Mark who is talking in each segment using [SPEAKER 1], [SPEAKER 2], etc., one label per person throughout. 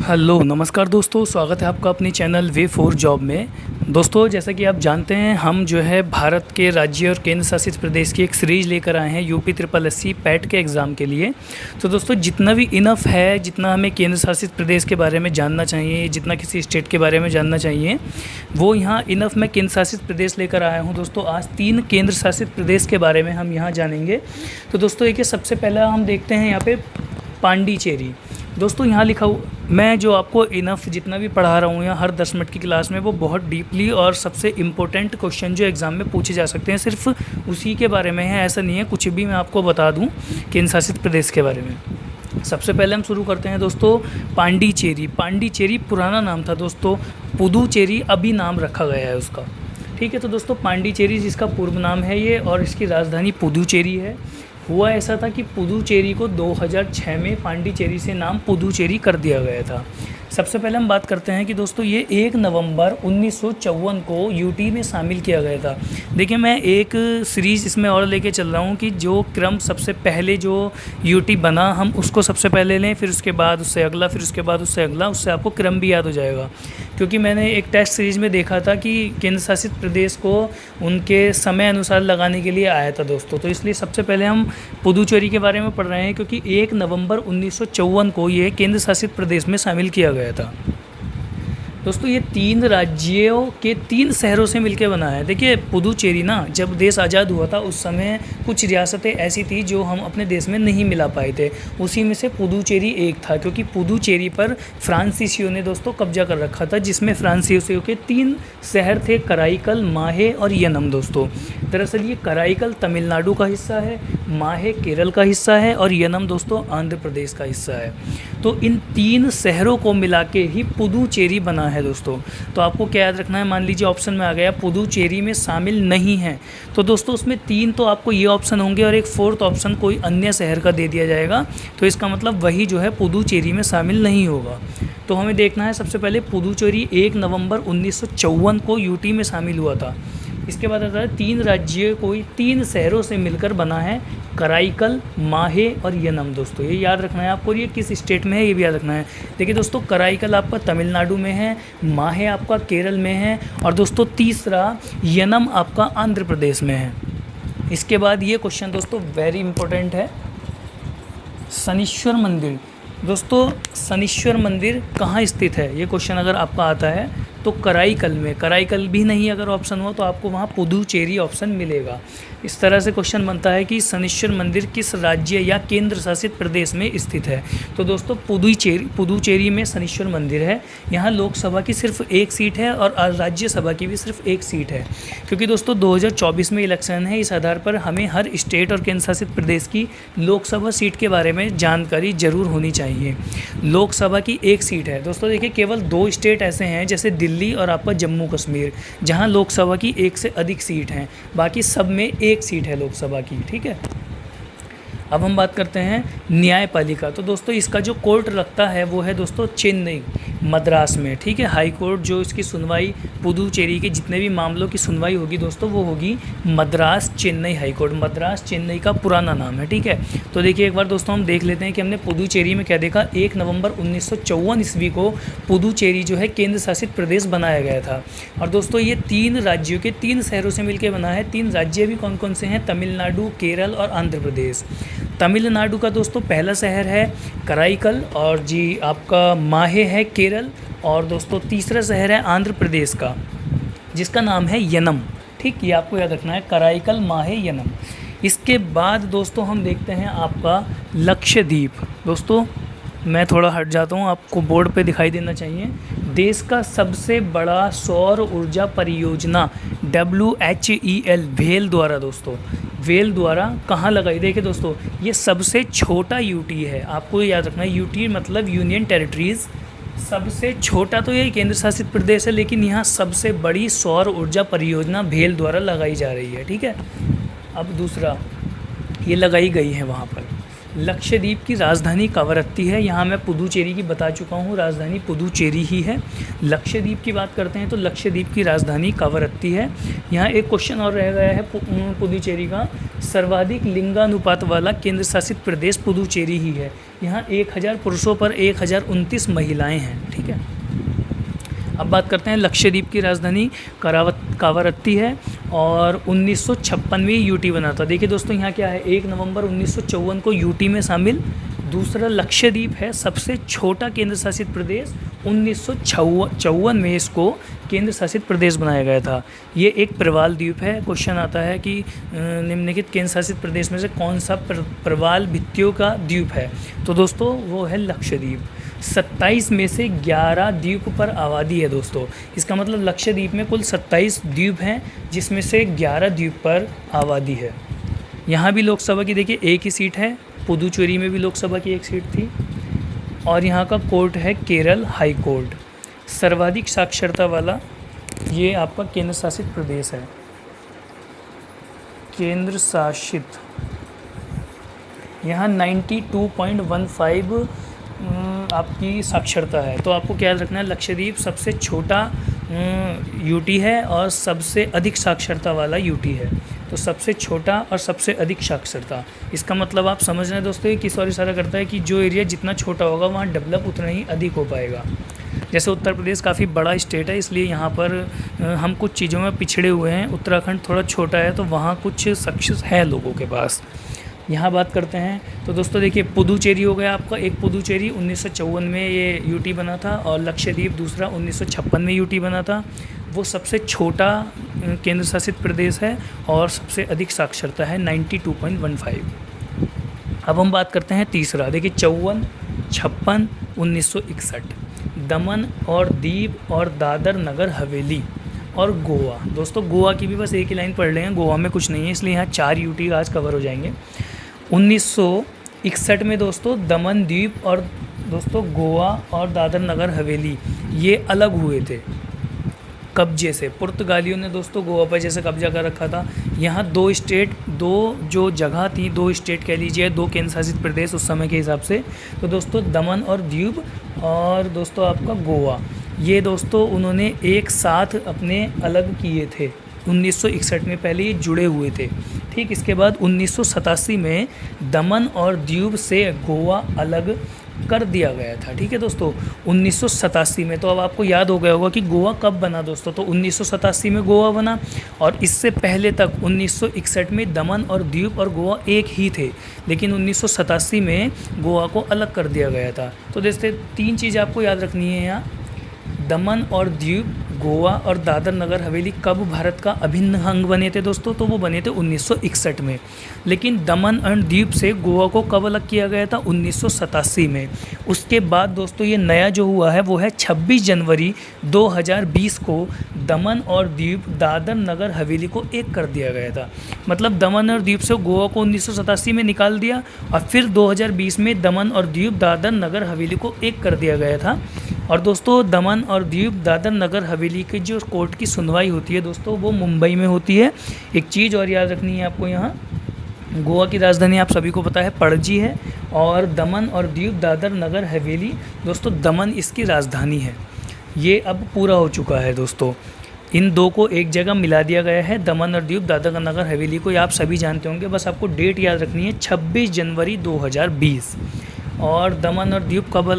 [SPEAKER 1] Hello नमस्कार दोस्तों, स्वागत है आपका अपने चैनल वे फॉर जॉब में। दोस्तों, जैसा कि आप जानते हैं, हम जो है भारत के राज्य और केंद्र शासित प्रदेश की एक सीरीज़ लेकर आए हैं यूपी ट्रिपल एससी पैट के एग्ज़ाम के लिए। तो दोस्तों, जितना भी इनफ है, जितना हमें केंद्र शासित प्रदेश के बारे में जानना चाहिए, जितना किसी स्टेट के बारे में जानना चाहिए, वो यहाँ इनफ मैं केंद्र शासित प्रदेश लेकर आया हूँ। दोस्तों, आज 3 केंद्र शासित प्रदेश के बारे में हम यहाँ जानेंगे। तो दोस्तों, देखिए, सबसे पहला हम देखते हैं यहाँ पर पांडिचेरी। दोस्तों, यहाँ लिखा हुआ, मैं जो आपको इनफ जितना भी पढ़ा रहा हूँ यहाँ हर 10 मिनट की क्लास में, वो बहुत डीपली और सबसे इम्पोर्टेंट क्वेश्चन जो एग्ज़ाम में पूछे जा सकते हैं सिर्फ उसी के बारे में है। ऐसा नहीं है कुछ भी मैं आपको बता दूँ केंद्र शासित प्रदेश के बारे में। सबसे पहले हम शुरू करते हैं दोस्तों पांडिचेरी। पांडिचेरी पुराना नाम था दोस्तों, पुदुचेरी अभी नाम रखा गया है उसका। ठीक है, तो दोस्तों पांडिचेरी जिसका पूर्व नाम है ये, और इसकी राजधानी पुदुचेरी है। हुआ ऐसा था कि पुदुचेरी को 2006 में पांडिचेरी से नाम पुदुचेरी कर दिया गया था। सबसे पहले हम बात करते हैं कि दोस्तों ये 1 नवंबर 1954 को यूटी में शामिल किया गया था। देखिए, मैं एक सीरीज़ इसमें और लेके चल रहा हूँ कि जो क्रम सबसे पहले जो यूटी बना हम उसको सबसे पहले लें, फिर उसके बाद उससे अगला, फिर उसके बाद उससे अगला, उससे आपको क्रम भी याद हो जाएगा। क्योंकि मैंने एक टेस्ट सीरीज़ में देखा था कि केंद्र शासित प्रदेश को उनके समय अनुसार लगाने के लिए आया था दोस्तों। तो इसलिए सबसे पहले हम पुदुचेरी के बारे में पढ़ रहे हैं, क्योंकि 1 नवंबर 1954 को ये केंद्र शासित प्रदेश में शामिल किया गया था। दोस्तों, ये 3 राज्यों के 3 शहरों से मिलकर बना है। देखिए, पुदुचेरी ना, जब देश आज़ाद हुआ था उस समय कुछ रियासतें ऐसी थी जो हम अपने देश में नहीं मिला पाए थे। उसी में से पुदुचेरी एक था, क्योंकि पुदुचेरी पर फ्रांसीसियों ने दोस्तों कब्जा कर रखा था, जिसमें फ्रांसीसियों के 3 शहर थे, कराईकल, माहे और यनम। दोस्तों, दरअसल ये कराईकल तमिलनाडु का हिस्सा है, माहे केरल का हिस्सा है और यनम दोस्तों आंध्र प्रदेश का हिस्सा है। तो इन 3 शहरों को मिला के ही पुदुचेरी बना है दोस्तों। तो आपको क्या याद रखना है, मान लीजिए ऑप्शन में आ गया पुदुचेरी में शामिल नहीं है, तो दोस्तों उसमें 3 तो आपको ये ऑप्शन होंगे और एक 4th ऑप्शन कोई अन्य शहर का दे दिया जाएगा। तो इसका मतलब वही जो है पुदुचेरी में शामिल नहीं होगा। तो हमें देखना है सबसे पहले पुदुचेरी 1 नवंबर 1954 को यूटी में शामिल हुआ था। इसके बाद आता है 3 राज्य कोई 3 शहरों से मिलकर बना है, कराईकल, माहे और यनम। दोस्तों ये याद रखना है आपको, ये किस स्टेट में है ये भी याद रखना है। देखिए दोस्तों, कराईकल आपका तमिलनाडु में है, माहे आपका केरल में है और दोस्तों तीसरा यनम आपका आंध्र प्रदेश में है। इसके बाद ये क्वेश्चन दोस्तों वेरी इंपॉर्टेंट है, शनीश्वर मंदिर। दोस्तों, शनीश्वर मंदिर कहाँ स्थित है, ये क्वेश्चन अगर आपका आता है तो कराईकल में। कराईकल भी नहीं अगर ऑप्शन हो तो आपको वहाँ पुदुचेरी ऑप्शन मिलेगा। इस तरह से क्वेश्चन बनता है कि शनीश्वर मंदिर किस राज्य या केंद्र शासित प्रदेश में स्थित है। तो दोस्तों पुदुचेरी में शनीश्वर मंदिर है। यहाँ लोकसभा की सिर्फ 1 सीट है और राज्यसभा की भी सिर्फ 1 सीट है। क्योंकि दोस्तों 2024 में इलेक्शन है, इस आधार पर हमें हर स्टेट और केंद्र शासित प्रदेश की लोकसभा सीट के बारे में जानकारी जरूर होनी चाहिए। लोकसभा की 1 सीट है दोस्तों। देखिए, केवल 2 स्टेट ऐसे हैं जैसे दिल्ली और आपका जम्मू कश्मीर, जहां लोकसभा की 1 से अधिक सीट हैं, बाकी सब में 1 सीट है लोकसभा की। ठीक है, अब हम बात करते हैं न्यायपालिका। तो दोस्तों इसका जो कोर्ट लगता है वो है दोस्तों चेन्नई, मद्रास में। ठीक है, हाई कोर्ट जो इसकी सुनवाई पुदुचेरी के जितने भी मामलों की सुनवाई होगी दोस्तों वो होगी मद्रास चेन्नई हाई कोर्ट। मद्रास चेन्नई का पुराना नाम है। ठीक है, तो देखिए एक बार दोस्तों हम देख लेते हैं कि हमने पुदुचेरी में क्या देखा। 1 नवंबर 1954 ईस्वी को पुदुचेरी जो है केंद्र शासित प्रदेश बनाया गया था। और दोस्तों ये 3 राज्यों के 3 शहरों से मिलकर बना है। 3 राज्य भी कौन कौन से हैं, तमिलनाडु, केरल और आंध्र प्रदेश। तमिलनाडु का दोस्तों पहला शहर है कराईकल और जी आपका माहे है केरल, और दोस्तों तीसरा शहर है आंध्र प्रदेश का जिसका नाम है यनम। ठीक, ये आपको याद रखना है, कराईकल, माहे, यनम। इसके बाद दोस्तों हम देखते हैं आपका लक्षद्वीप। दोस्तों मैं थोड़ा हट जाता हूँ, आपको बोर्ड पे दिखाई देना चाहिए। देश का सबसे बड़ा सौर ऊर्जा परियोजना WHEL वेल द्वारा, दोस्तों वेल द्वारा कहाँ लगाई। देखिए दोस्तों, ये सबसे छोटा यूटी है, आपको याद रखना है। यूटी मतलब यूनियन टेरिटरीज़। सबसे छोटा तो ये केंद्र शासित प्रदेश है, लेकिन यहाँ सबसे बड़ी सौर ऊर्जा परियोजना भेल द्वारा लगाई जा रही है। ठीक है, अब दूसरा ये लगाई गई है वहाँ पर लक्षद्वीप की राजधानी कावरत्ती है। यहाँ मैं पुदुचेरी की बता चुका हूँ, राजधानी पुदुचेरी ही है। लक्षद्वीप की बात करते हैं तो लक्षद्वीप की राजधानी कावरत्ती है। यहाँ एक क्वेश्चन और रह गया है पुदुचेरी का, सर्वाधिक लिंगानुपात वाला केंद्र शासित प्रदेश पुदुचेरी ही है। यहाँ 1000 पुरुषों पर 1029 महिलाएँ हैं। ठीक है, अब बात करते हैं लक्षद्वीप की राजधानी कावरत्ती है और 1956 में यूटी बना था। देखिए दोस्तों, यहाँ क्या है, 1 नवंबर 1954 को यूटी में शामिल। दूसरा, लक्षद्वीप है सबसे छोटा केंद्र शासित प्रदेश, 1954 में इसको केंद्र शासित प्रदेश बनाया गया था। ये एक प्रवाल द्वीप है। क्वेश्चन आता है कि निम्नलिखित केंद्र शासित प्रदेश में से कौन सा प्रवाल भित्तियों का द्वीप है, तो दोस्तों वो है लक्षद्वीप। 27 में से 11 द्वीप पर आबादी है दोस्तों। इसका मतलब लक्षद्वीप में कुल 27 द्वीप हैं, जिसमें से 11 द्वीप पर आबादी है। यहाँ भी लोकसभा की देखिए एक ही सीट है, पुदुचेरी में भी लोकसभा की एक सीट थी। और यहाँ का कोर्ट है केरल हाई कोर्ट। सर्वाधिक साक्षरता वाला ये आपका केंद्र शासित प्रदेश है। केंद्र शासित यहाँ 92.15 आपकी साक्षरता है। तो आपको क्या याद रखना है, लक्षद्वीप सबसे छोटा यूटी है और सबसे अधिक साक्षरता वाला यूटी है। तो सबसे छोटा और सबसे अधिक साक्षरता, इसका मतलब आप समझ रहे हैं दोस्तों, ये किस और इशारा करता है कि जो एरिया जितना छोटा होगा वहाँ डेवलप उतना ही अधिक हो पाएगा। जैसे उत्तर प्रदेश काफ़ी बड़ा स्टेट है, इसलिए यहाँ पर हम कुछ चीज़ों में पिछड़े हुए हैं। उत्तराखंड थोड़ा छोटा है तो वहाँ कुछ सक्सेस है लोगों के पास। यहाँ बात करते हैं तो दोस्तों देखिए, पुदुचेरी हो गया आपका, एक पुदुचेरी 1954 में ये यूटी बना था, और लक्षद्वीप दूसरा 1956 में यूटी बना था। वो सबसे छोटा केंद्र शासित प्रदेश है और सबसे अधिक साक्षरता है 92.15। अब हम बात करते हैं तीसरा, देखिए 54, 56, 1961। दमन और दीव और दादर नगर हवेली और गोवा। दोस्तों गोवा की भी बस एक ही लाइन पढ़ लेंगे, गोवा में कुछ नहीं है, इसलिए यहाँ 4 यूटी आज कवर हो जाएंगे। 1961 में दोस्तों दमन द्वीप और दोस्तों गोवा और दादर नगर हवेली ये अलग हुए थे कब्जे से। पुर्तगालियों ने दोस्तों गोवा पर जैसे कब्जा कर रखा था। यहाँ 2 स्टेट, 2 जो जगह थी, 2 स्टेट कह लीजिए, 2 केंद्र शासित प्रदेश उस समय के हिसाब से। तो दोस्तों दमन और दीव और दोस्तों आपका गोवा, ये दोस्तों उन्होंने एक साथ अपने अलग किए थे 1961 में, पहले ये जुड़े हुए थे। ठीक, इसके बाद 1987 में दमन और दीव से गोवा अलग कर दिया गया था। ठीक है दोस्तों, 1987 में। तो अब आपको याद हो गया होगा कि गोवा कब बना दोस्तों, तो 1987 में गोवा बना, और इससे पहले तक 1961 में दमन और दीव और गोवा एक ही थे, लेकिन 1987 में गोवा को अलग कर दिया गया था। तो जैसे 3 चीज़ आपको याद रखनी है यहाँ, दमन और दीव, गोवा और दादर नगर हवेली कब भारत का अभिन्न अंग बने थे दोस्तों, तो वो बने थे 1961 में। लेकिन दमन और दीव से गोवा को कब अलग किया गया था, 1987 में। उसके बाद दोस्तों ये नया जो हुआ है वो है 26 जनवरी 2020 को दमन और दीव दादर नगर हवेली को एक कर दिया गया था। मतलब दमन और दीव से गोवा को 1987 में निकाल दिया और फिर 2020 में दमन और दीव दादर नगर हवेली को एक कर दिया गया था। और दोस्तों दमन और दीव दादर नगर हवेली की जो कोर्ट की सुनवाई होती है दोस्तों वो मुंबई में होती है। एक चीज़ और याद रखनी है आपको, यहाँ गोवा की राजधानी आप सभी को पता है पणजी है, और दमन और दीव दादर नगर हवेली दोस्तों दमन इसकी राजधानी है। ये अब पूरा हो चुका है दोस्तों, इन 2 को एक जगह मिला दिया गया है, दमन और दीव दादर नगर हवेली को। ये आप सभी जानते होंगे, बस आपको डेट याद रखनी है 26 जनवरी 2020। और दमन और दीव कब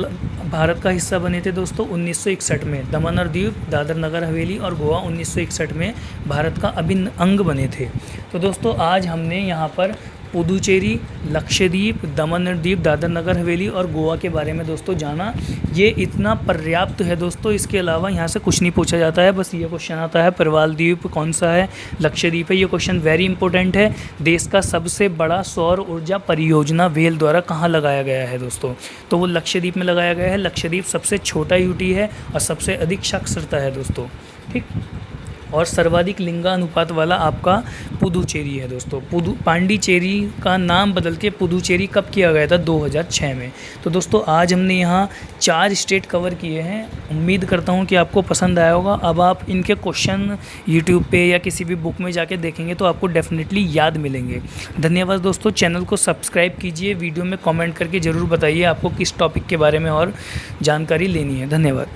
[SPEAKER 1] भारत का हिस्सा बने थे दोस्तों, 1961 में। दमन और दीव दादर नगर हवेली और गोवा 1961 में भारत का अभिन्न अंग बने थे। तो दोस्तों आज हमने यहाँ पर पुदुचेरी, लक्षद्वीप, दमन और दीव, दादर नगर हवेली और गोवा के बारे में दोस्तों जाना। ये इतना पर्याप्त है दोस्तों, इसके अलावा यहाँ से कुछ नहीं पूछा जाता है। बस ये क्वेश्चन आता है प्रवाल द्वीप कौन सा है, लक्षद्वीप है। ये क्वेश्चन वेरी इंपॉर्टेंट है। देश का सबसे बड़ा सौर ऊर्जा परियोजना वेल द्वारा कहाँ लगाया गया है दोस्तों, तो वो लक्षद्वीप में लगाया गया है। लक्षद्वीप सबसे छोटा यूटी है और सबसे अधिक साक्षरता है दोस्तों। ठीक, और सर्वाधिक लिंगानुपात वाला आपका पुदुचेरी है दोस्तों। पांडिचेरी का नाम बदल के पुदुचेरी कब किया गया था? 2006 में। तो दोस्तों आज हमने यहाँ 4 स्टेट कवर किए हैं। उम्मीद करता हूँ कि आपको पसंद आया होगा। अब आप इनके क्वेश्चन यूट्यूब पे या किसी भी बुक में जाके देखेंगे तो आपको डेफिनेटली याद मिलेंगे। धन्यवाद दोस्तों। चैनल को सब्सक्राइब कीजिए, वीडियो में कमेंट करके ज़रूर बताइए आपको किस टॉपिक के बारे में और जानकारी लेनी है। धन्यवाद।